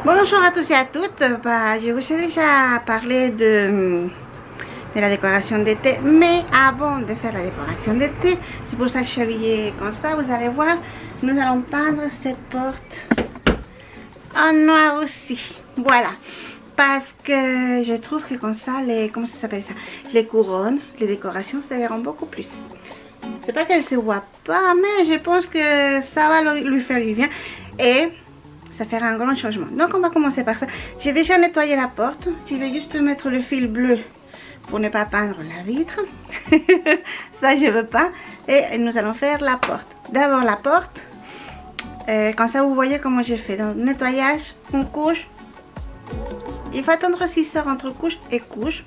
Bonjour à tous et à toutes. Je vous ai déjà parlé de la décoration d'été, mais avant de faire la décoration d'été, c'est pour ça que je suis habillée comme ça. Vous allez voir, nous allons peindre cette porte en noir aussi. Voilà, parce que je trouve que comme ça, comment ça s'appelle ça, les couronnes, les décorations se verront beaucoup plus. C'est pas qu'elle se voit pas, mais je pense que ça va lui faire du bien et ça fera un grand changement. Donc on va commencer par ça. J'ai déjà nettoyé la porte. Je vais juste mettre le fil bleu pour ne pas peindre la vitre. Ça je veux pas. Et nous allons faire la porte. D'abord la porte. Comme ça vous voyez comment j'ai fait. Donc nettoyage, on couche. Il faut attendre 6 heures entre couche et couche.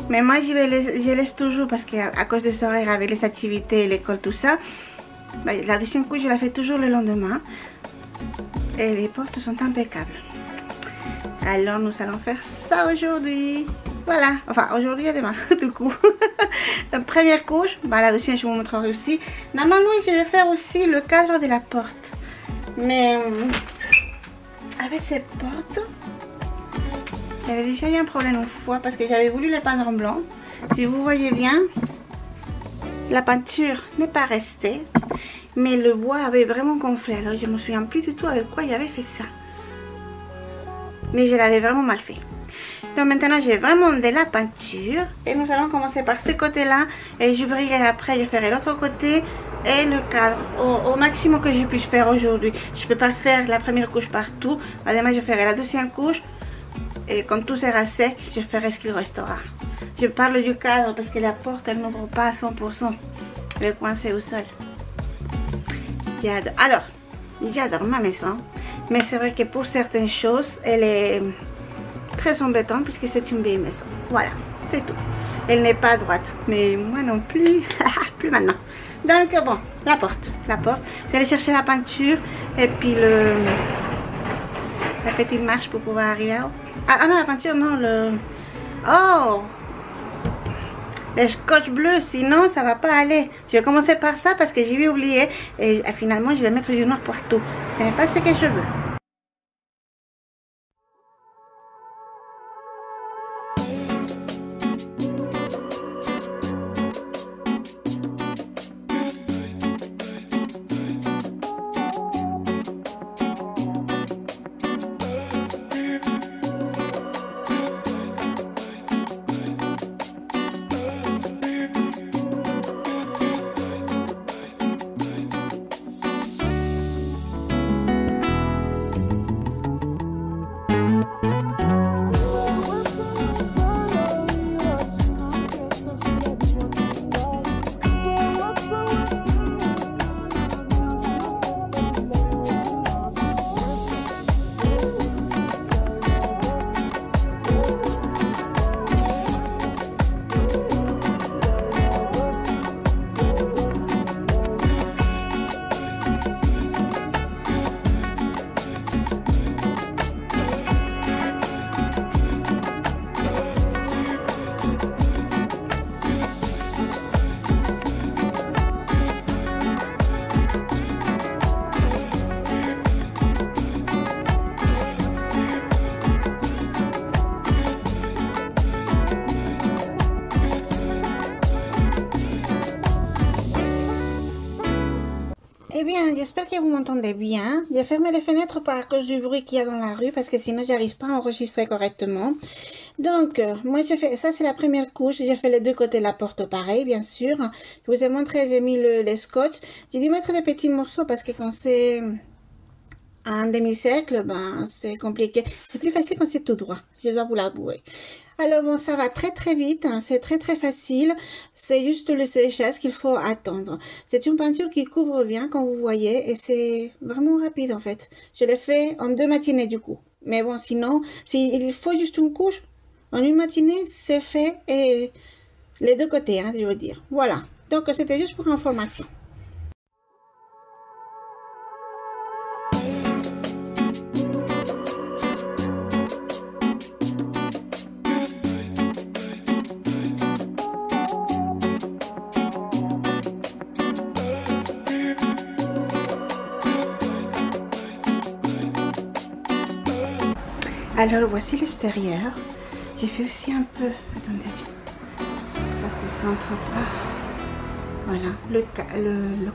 Mais moi je laisse toujours parce qu'à cause des horaires avec les activités, l'école, tout ça. La deuxième couche je la fais toujours le lendemain. Et les portes sont impeccables. Alors nous allons faire ça aujourd'hui. Voilà, enfin aujourd'hui et demain du coup. La première couche, la deuxième je vous montrerai aussi. Normalement je vais faire aussi le cadre de la porte. Mais avec cette porte, j'avais déjà eu un problème une fois parce que j'avais voulu les peindre en blanc. Si vous voyez bien, la peinture n'est pas restée. Mais le bois avait vraiment gonflé. Alors je me souviens plus du tout avec quoi j'avais fait ça. Mais je l'avais vraiment mal fait. Donc maintenant j'ai vraiment de la peinture. Et nous allons commencer par ce côté là. Et je brillerai après, je ferai l'autre côté. Et le cadre au maximum que je puisse faire aujourd'hui. Je ne peux pas faire la première couche partout. Ademais je ferai la deuxième couche. Et quand tout sera sec, je ferai ce qu'il restera. Je parle du cadre parce que la porte elle n'ouvre pas à 100%. Elle est coincée au sol. Alors, j'adore ma maison, mais c'est vrai que pour certaines choses, elle est très embêtante puisque c'est une vieille maison. Voilà, c'est tout. Elle n'est pas droite, mais moi non plus, plus maintenant. Donc bon, la porte. Je vais aller chercher la peinture et puis la petite marche pour pouvoir arriver à haut. Ah non, la peinture, non, Oh! Le scotch bleu, sinon ça va pas aller. Je vais commencer par ça parce que j'ai oublié et finalement je vais mettre du noir partout. Ce n'est pas ce que je veux. Eh bien, j'espère que vous m'entendez bien. J'ai fermé les fenêtres par cause du bruit qu'il y a dans la rue parce que sinon j'arrive pas à enregistrer correctement. Donc, moi j'ai fait, ça c'est la première couche, j'ai fait les deux côtés de la porte pareil, bien sûr. Je vous ai montré, j'ai mis le scotch. J'ai dû mettre des petits morceaux parce que quand c'est un demi-cercle, c'est compliqué. C'est plus facile quand c'est tout droit, je dois vous l'avouer. Alors bon, ça va très vite, hein, c'est très facile. C'est juste le séchage qu'il faut attendre. C'est une peinture qui couvre bien, comme vous voyez, et c'est vraiment rapide en fait. Je l'ai fait en 2 matinées du coup. Mais bon, sinon, il faut juste une couche, en une matinée, c'est fait, et les deux côtés, hein, je veux dire. Voilà, donc c'était juste pour information. Alors voici l'extérieur. J'ai fait aussi un peu, attendez, ça se centre pas. Voilà, le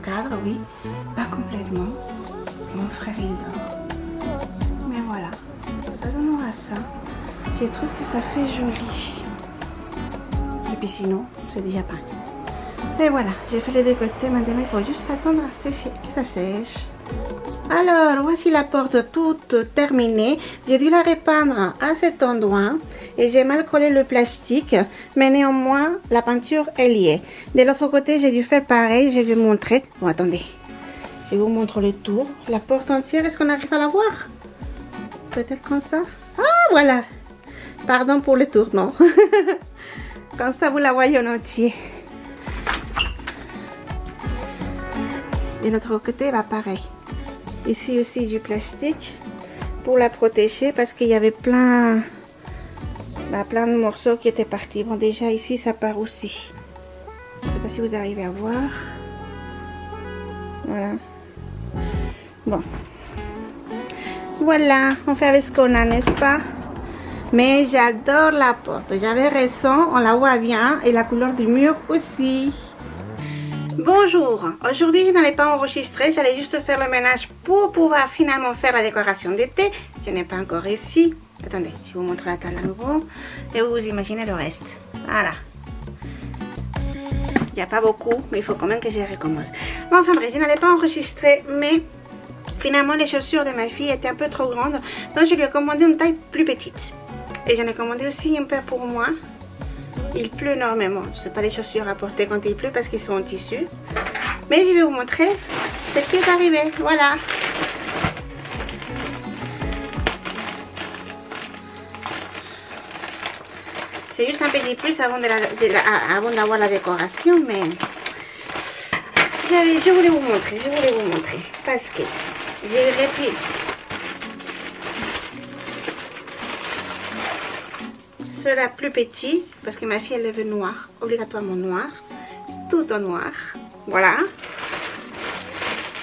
cadre, oui, pas complètement. Mon frère il dort. Mais voilà, ça donnera ça. Je trouve que ça fait joli. Et puis sinon, c'est déjà peint. Et voilà, j'ai fait les deux côtés. Maintenant, il faut juste attendre que ça sèche. Alors, voici la porte toute terminée. J'ai dû la repeindre à cet endroit et j'ai mal collé le plastique. Mais néanmoins, la peinture est liée. De l'autre côté, j'ai dû faire pareil. Je vais vous montrer. Bon, attendez. Je vous montre le tour. La porte entière, est-ce qu'on arrive à la voir? Peut-être comme ça. Ah, voilà. Pardon pour le tour, non. Comme ça, vous la voyez en entier. De l'autre côté, va pareil. Ici aussi du plastique pour la protéger parce qu'il y avait plein de morceaux qui étaient partis. Bon, déjà ici, ça part aussi. Je ne sais pas si vous arrivez à voir. Voilà. Bon. Voilà, on fait avec ce qu'on a, n'est-ce pas? Mais j'adore la porte. J'avais raison, on la voit bien. Et la couleur du mur aussi. Bonjour, aujourd'hui je n'allais pas enregistrer, j'allais juste faire le ménage pour pouvoir finalement faire la décoration d'été. Je n'ai pas encore réussi. Attendez, je vous montre la table à nouveau et vous imaginez le reste. Voilà. Il n'y a pas beaucoup, mais il faut quand même que je recommence. Bon, enfin bref, je n'allais pas enregistrer, mais finalement les chaussures de ma fille étaient un peu trop grandes. Donc je lui ai commandé une taille plus petite. Et j'en ai commandé aussi un peu pour moi. Il pleut énormément. Ce ne sont pas les chaussures à porter quand il pleut parce qu'ils sont en tissu. Mais je vais vous montrer ce qui est arrivé. Voilà. C'est juste un petit plus avant d'avoir la décoration. Mais je voulais vous montrer. Parce que j'ai repris ceux-là plus petits parce que ma fille elle veut noir, obligatoirement noir, tout en noir. Voilà.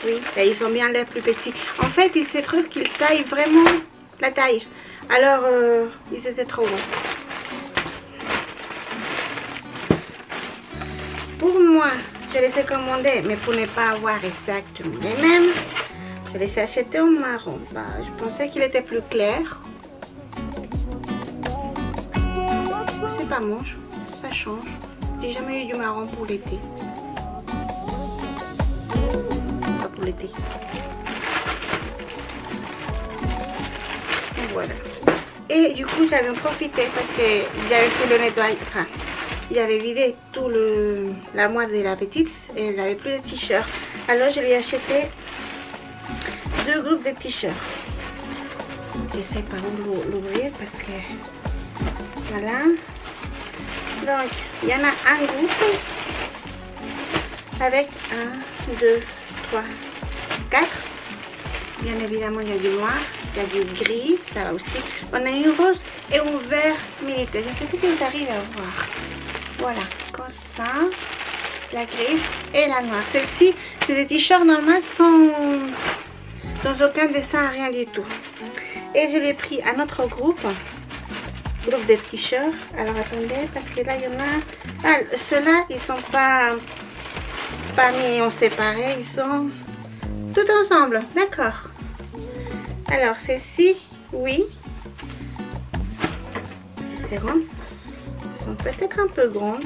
Oui, et ils ont bien l'air plus petits. En fait, il se trouve qu'ils taillent vraiment la taille. Alors, ils étaient trop bons. Pour moi, je les ai commandés, mais pour ne pas avoir exactement les mêmes, je les ai achetés en marron. Bah, je pensais qu'il était plus clair. C'est pas moche, ça change. J'ai jamais eu du marron pour l'été. Pas pour l'été. Voilà. Et du coup, j'avais profité parce que j'avais fait le nettoyage. Enfin, j'avais vidé tout l'armoire de la petite et elle n'avait plus de t-shirts. Alors, je lui ai acheté 2 groupes de t-shirts. J'essaie par où l'ouvrir parce que voilà. Donc, il y en a un groupe avec 1, 2, 3, 4. Bien évidemment, il y a du noir, il y a du gris, ça va aussi. On a une rose et un vert militaire. Je ne sais pas si vous arrivez à voir. Voilà, comme ça, la grise et la noire. Celle-ci, c'est des t-shirts normaux sans aucun dessin, rien du tout. Et je l'ai pris à notre groupe de t-shirts. Alors attendez, parce que là il y en a. Ah, ceux-là ils sont pas mis en séparé, ils sont tout ensemble. D'accord. Alors ceci, oui. Ces ronds sont peut-être un peu grandes.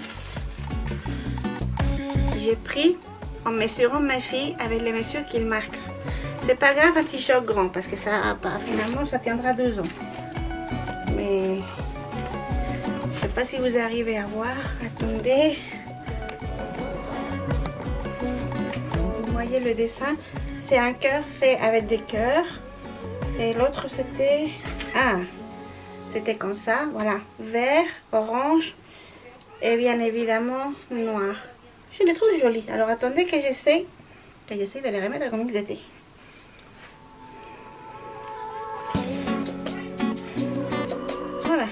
J'ai pris en mesurant ma fille avec les mesures qu'il marque. C'est pas grave un t-shirt grand parce que ça finalement ça tiendra 2 ans. Mais je sais pas si vous arrivez à voir. Attendez. Vous voyez le dessin. C'est un cœur fait avec des cœurs. Et l'autre c'était... Ah, c'était comme ça. Voilà. Vert, orange et bien évidemment noir. Je les trouve jolis. Alors attendez que j'essaie de les remettre comme ils étaient. Voilà.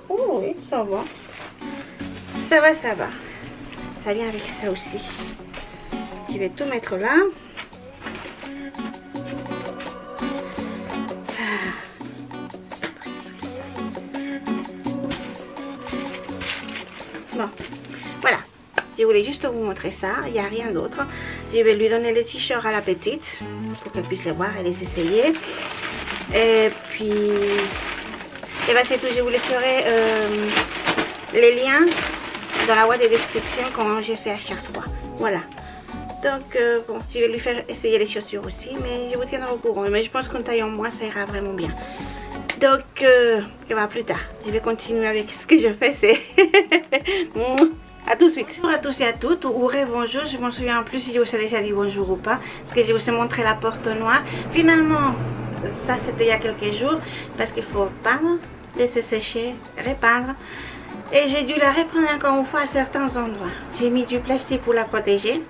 Oh oui, ça va. Ça va, ça va. Ça vient avec ça aussi. Je vais tout mettre là. Bon, voilà. Je voulais juste vous montrer ça, il n'y a rien d'autre. Je vais lui donner les t-shirts à la petite pour qu'elle puisse les voir et les essayer. Et puis, et ben c'est tout. Je vous laisserai les liens dans la boîte de description comme j'ai fait à chaque fois. Voilà. Donc, bon, je vais lui faire essayer les chaussures aussi, mais je vous tiendrai au courant. Mais je pense qu'en taille en moins, ça ira vraiment bien. Donc, et ben plus tard, je vais continuer avec ce que je fais, c'est... A tout de suite. Bonjour à tous et à toutes, ou bonjour, je m'en souviens plus si je vous ai déjà dit bonjour ou pas, parce que je vous ai montré la porte noire. Finalement, ça c'était il y a quelques jours, parce qu'il faut peindre, laisser sécher, repeindre. Et j'ai dû la reprendre encore une fois à certains endroits. J'ai mis du plastique pour la protéger,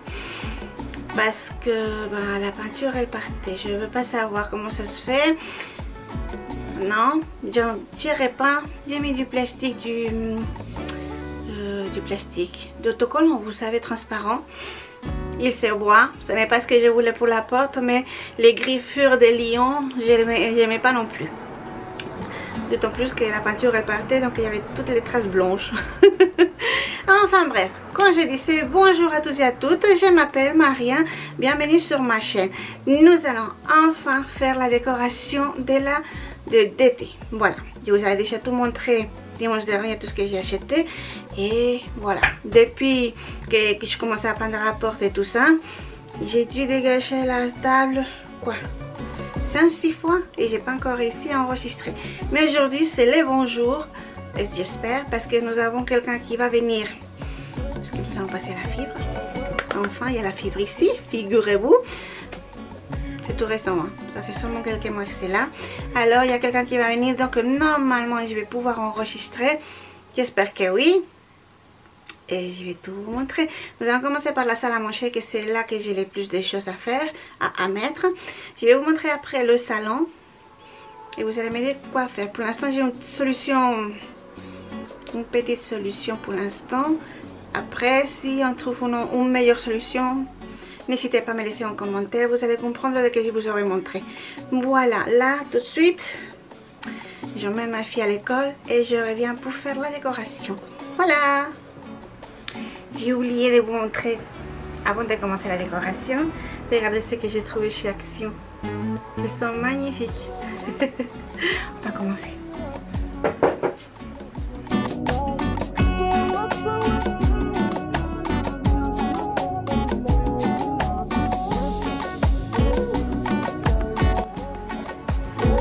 parce que bah, la peinture elle partait. Je ne veux pas savoir comment ça se fait. Non, je repeins, j'ai mis du plastique, du plastique d'autocollant, vous savez, transparent. Il se voit, ce n'est pas ce que je voulais pour la porte, mais les griffures des lions, je n'aimais pas non plus. D'autant plus que la peinture elle partait, donc il y avait toutes les traces blanches. Enfin bref, quand je disais bonjour à tous et à toutes, je m'appelle Maria, bienvenue sur ma chaîne. Nous allons enfin faire la décoration d'été. Voilà, je vous avais déjà tout montré dimanche dernier, tout ce que j'ai acheté. Et voilà, depuis que je commençais à peindre la porte et tout ça, j'ai dû dégager la table, quoi, 5-6 fois, et j'ai pas encore réussi à enregistrer. Mais aujourd'hui c'est les bons jours, j'espère, parce que nous avons quelqu'un qui va venir, parce que nous allons passer à la fibre. Enfin, il y a la fibre ici, figurez-vous. C'est tout récent, hein. Ça fait seulement quelques mois que c'est là. Alors il y a quelqu'un qui va venir, donc normalement je vais pouvoir enregistrer, j'espère que oui. Et je vais tout vous montrer. Nous allons commencer par la salle à manger, que c'est là que j'ai le plus de choses à faire, à mettre. Je vais vous montrer après le salon. Et vous allez me dire quoi faire. Pour l'instant, j'ai une solution, une petite solution pour l'instant. Après, si on trouve une meilleure solution, n'hésitez pas à me laisser en commentaire. Vous allez comprendre ce que je vous aurai montré. Voilà, là, tout de suite, j'emmène ma fille à l'école et je reviens pour faire la décoration. Voilà. J'ai oublié de vous montrer avant de commencer la décoration. Regardez ce que j'ai trouvé chez Action. Ils sont magnifiques. On va commencer.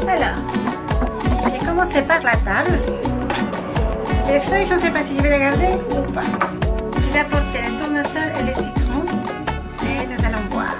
Alors, j'ai commencé par la table. Les feuilles, je ne sais pas si je vais les garder ou pas. Je vais apporter le tournesol et le citron et nous allons voir.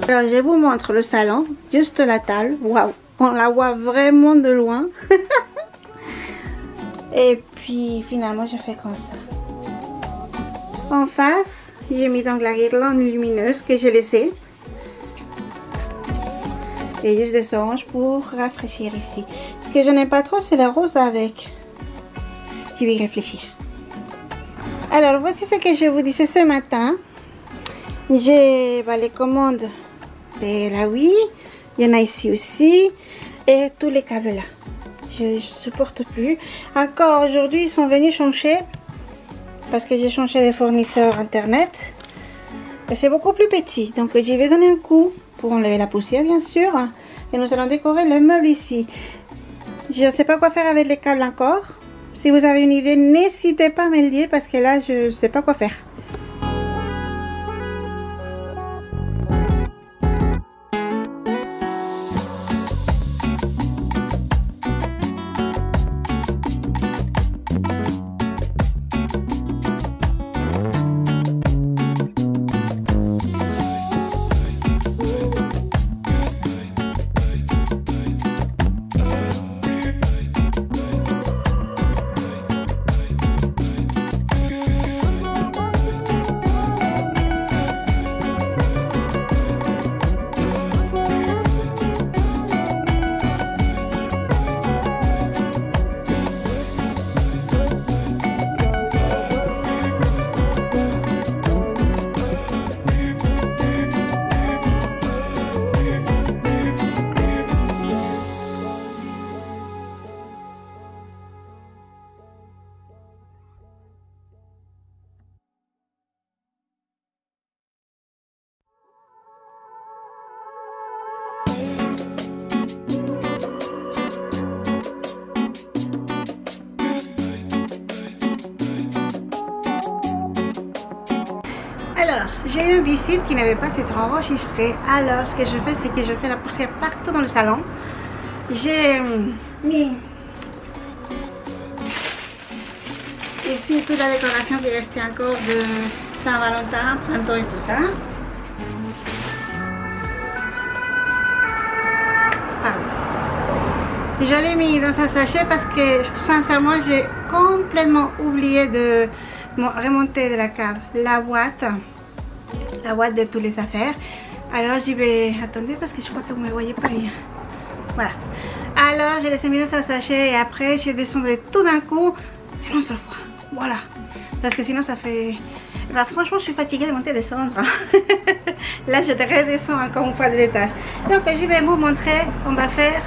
Alors je vous montre le salon, juste la table. Waouh, on la voit vraiment de loin. Et puis finalement je fais comme ça. En face, j'ai mis donc la guirlande lumineuse que j'ai laissée. Et juste des oranges pour rafraîchir ici. Ce que je n'aime pas trop, c'est la rose avec. Je vais y réfléchir. Alors voici ce que je vous disais ce matin. J'ai les commandes de la Wii. Il y en a ici aussi. Et tous les câbles là. Je ne supporte plus. Encore aujourd'hui, ils sont venus changer. Parce que j'ai changé de fournisseur internet. Et c'est beaucoup plus petit. Donc j'y vais donner un coup pour enlever la poussière bien sûr. Et nous allons décorer le meuble ici. Je ne sais pas quoi faire avec les câbles encore. Si vous avez une idée, n'hésitez pas à me le dire parce que là, je ne sais pas quoi faire. Alors, j'ai eu une visite qui n'avait pas été enregistrée. Alors, ce que je fais, c'est que je fais la poussière partout dans le salon. J'ai mis ici toute la décoration qui restait encore de Saint-Valentin, printemps et tout ça. Pardon. Je l'ai mis dans un sachet parce que, sincèrement, j'ai complètement oublié de remonter de la cave la boîte de toutes les affaires. Alors j'y vais, attendez parce que je crois que vous ne me voyez pas bien. Voilà, alors je les ai mis dans un sachet et après je descendrai tout d'un coup une seule fois. Voilà, parce que sinon ça fait... Bah, franchement je suis fatiguée de monter et descendre. Là je redescends encore une fois de l'étage. Donc je vais vous montrer, on va faire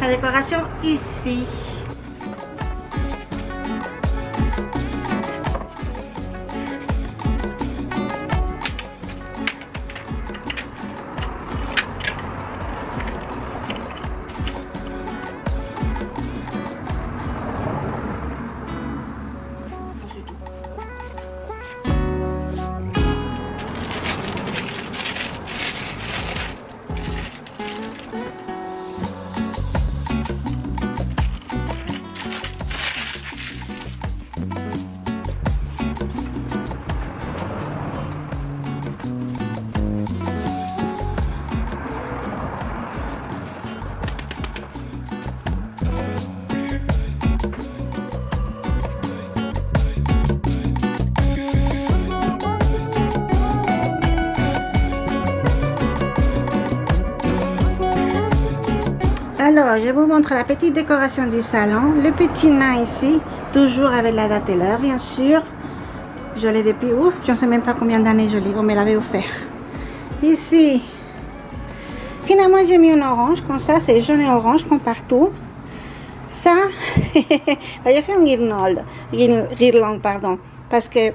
la décoration ici. Alors, je vous montre la petite décoration du salon. Le petit nain ici, toujours avec la date et l'heure, bien sûr. Je l'ai depuis, ouf, je ne sais même pas combien d'années je l'ai, on me l'avait offert. Ici, finalement, j'ai mis un orange, comme ça, c'est jaune et orange, comme partout. Ça, j'ai fait une guirlande, pardon, parce que,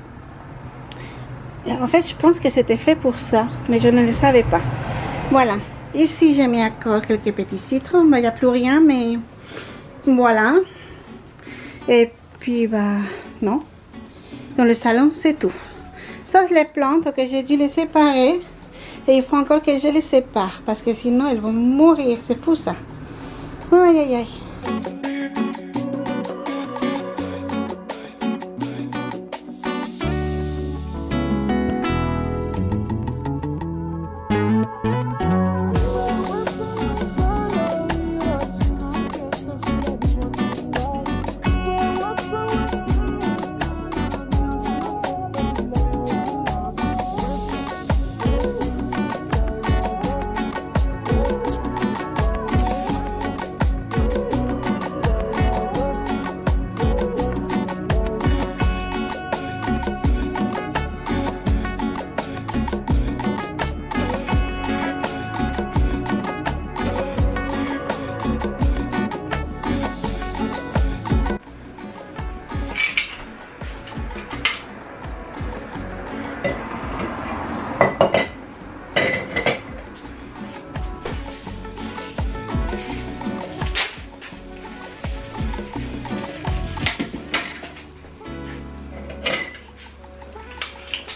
en fait, je pense que c'était fait pour ça, mais je ne le savais pas. Voilà. Ici, j'ai mis encore quelques petits citrons. Il n'y a plus rien, mais voilà. Et puis, non. Dans le salon, c'est tout. Sauf les plantes que j'ai dû les séparer. Et il faut encore que je les sépare. Parce que sinon, elles vont mourir. C'est fou, ça. Aïe, aïe, aïe.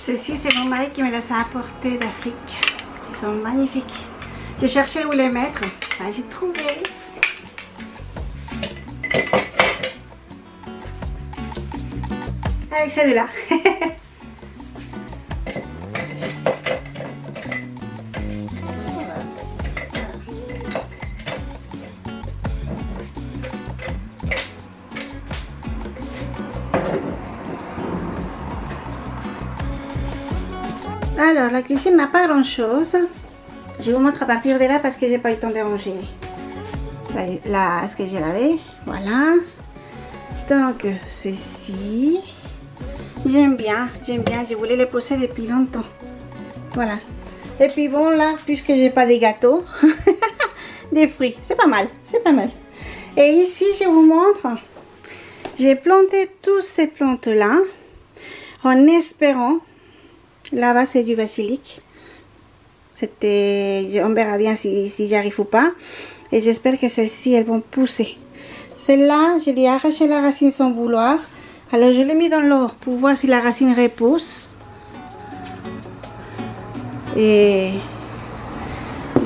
Ceci, c'est mon mari qui me les a apportés d'Afrique. Ils sont magnifiques. J'ai cherché où les mettre. Ah, j'ai trouvé. Avec celui-là. Alors, la cuisine n'a pas grand chose. Je vous montre à partir de là parce que j'ai pas eu le temps de ranger là, ce que j'ai lavé. Voilà. Donc, ceci. J'aime bien. Je voulais les poser depuis longtemps. Voilà. Et puis bon, là, puisque j'ai pas de gâteaux, des fruits. C'est pas mal. Et ici, je vous montre. J'ai planté tous ces plantes-là en espérant. Là-bas, c'est du basilic. On verra bien si j'arrive ou pas. Et j'espère que celles-ci, elles vont pousser. Celle-là, je lui ai arraché la racine sans vouloir. Alors, je l'ai mis dans l'eau pour voir si la racine repousse. Et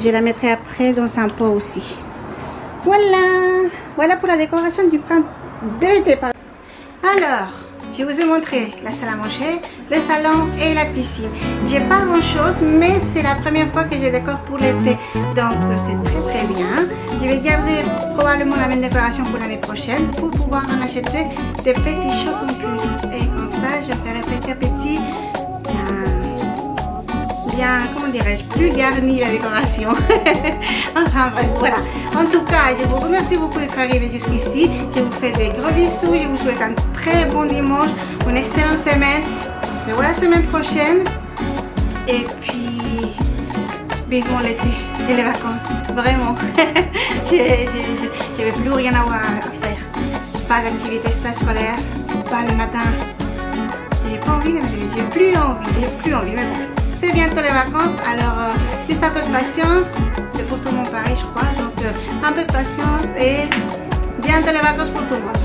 je la mettrai après dans un pot aussi. Voilà pour la décoration du printemps de l'été. Alors, je vous ai montré la salle à manger, le salon et la cuisine. J'ai pas grand chose, mais c'est la première fois que je décore pour l'été. Donc c'est très bien. Je vais garder probablement la même décoration pour l'année prochaine pour pouvoir en acheter des petites choses en plus. Et comme ça, je ferai petit à petit bien, comment dirais-je, plus garni la décoration. Enfin bref, voilà. En tout cas, je vous remercie beaucoup d'être arrivé jusqu'ici. Je vous fais des gros bisous. Je vous souhaite un très bon dimanche, une excellente semaine. On se voit la semaine prochaine. Et puis, vivons l'été et les vacances. Vraiment. Je n'avais plus rien à faire. Pas d'activité scolaire, pas le matin. J'ai pas envie de me lever. J'ai plus envie. Mais bon. C'est bientôt les vacances, alors juste un peu de patience, c'est pour tout le monde pareil je crois, donc un peu de patience et bientôt les vacances pour tout le monde.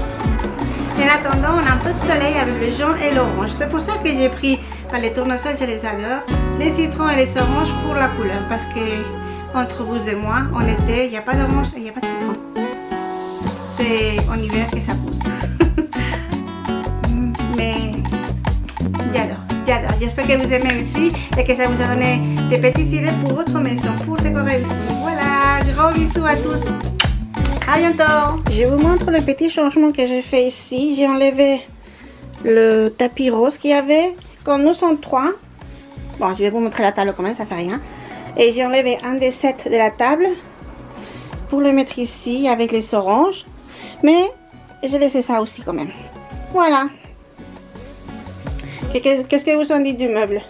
En attendant, on a un peu de soleil avec le jaune et l'orange, c'est pour ça que j'ai pris les tournesols, je les adore, les citrons et les oranges pour la couleur, parce que entre vous et moi, en été, il n'y a pas d'orange et il n'y a pas de citron. C'est en hiver que ça pousse. Mais j'adore. J'espère que vous aimez aussi et que ça vous a donné des petites idées pour votre maison, pour décorer aussi. Voilà, gros bisous à tous. À bientôt. Je vous montre le petit changement que j'ai fait ici. J'ai enlevé le tapis rose qu'il y avait. Comme nous sommes 3. Bon, je vais vous montrer la table quand même, ça fait rien. Et j'ai enlevé un des sets de la table pour le mettre ici avec les oranges. Mais j'ai laissé ça aussi quand même. Voilà. Qu'est-ce que vous en dites du meuble?